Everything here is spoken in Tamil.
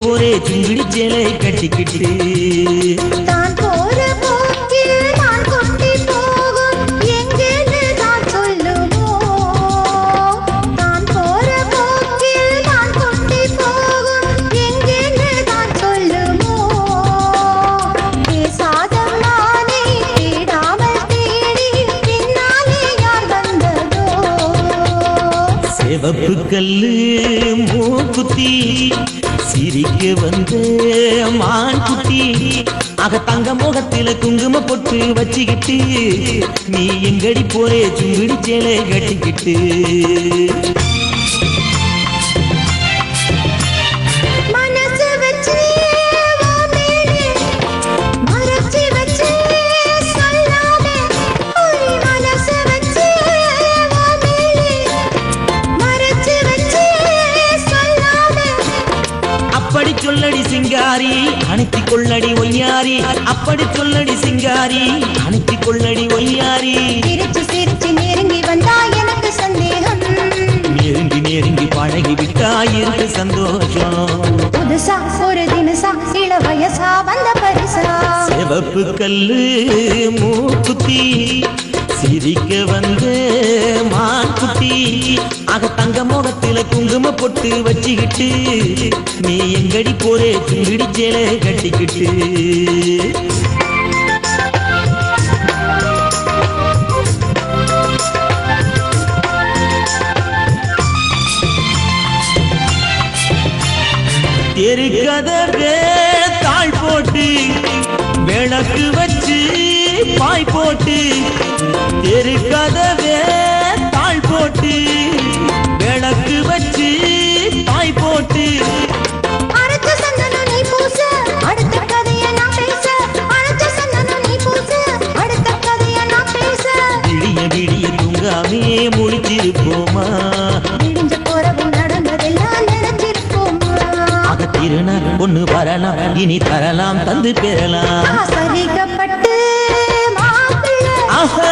ஒரே சிங்கிடி சேலை கட்டிக்கிட்டு தான் போற போக்கில் நான் கொட்டி போகும் எங்கேன்னு தான் சொல்லுமோ தான் போற போக்கில் நான் கொட்டி போகும் எங்கேன்னு தான் சொல்லுமோ பேசாத நானே தேடாமல் தேடி பின்னாலே யார் வந்ததோ சிவப்பு கல்லு மூக்குத்தி சிரிக்க வந்த மான் குட்டி ஆக தங்க முகத்தில குங்கும பொட்டு வச்சுக்கிட்டு நீ எங்கடி போறே சுங்கிடி சேலை கட்டிக்கிட்டு அப்படி சொல்லடி சிங்காரி அணைத்தி கொள்ளடி ஒய்யாரி அப்படி சொல்லடி சிங்காரி அணைத்தி கொள்ளடி ஒய்யாரி சிரிச்சு சிரிச்சு நெருங்கி வந்தா எனக்கு சந்தேகம் நெருங்கி நெருங்கி பழகி விட்டா இருக்கு சந்தோஷம் புதுசா ஒரு தினசா இள வயசா வந்த பரிசா சிவப்பு கல்லு மூக்குத்தி சிரிக்க வந்த மான் குட்டி ஆக தங்க முகத்தில குங்கும பொட்டு வச்சுக்கிட்டு நீ எங்கடி போறே சுங்கிடி சேலை கட்டிக்கிட்டு தெருக்கதவே தாழ் போட்டு விளக்கு வச்சு பாய் போட்டு தெருக்கதவே தாழ் போட்டு விளக்கு வச்சு பாய் போட்டு அடுத்த சந்தனம் நீ பூச அடுத்த கதைய நான் பேச அடுத்த சந்தனம் நீ பூச அடுத்த கதைய நான் பேச விடிய விடிய தூங்காமே முடிச்சிருப்போமா விடிஞ்ச போறவும் நடந்ததெல்லாம் நினைச்சிருப்போமா ஆக திருநாள் ஒண்ணு வரலாம் இனி தரலாம் தந்து பெறலாம் ஆசரிக்கப்பட்டு மாப்பிள்ளை ஆஹா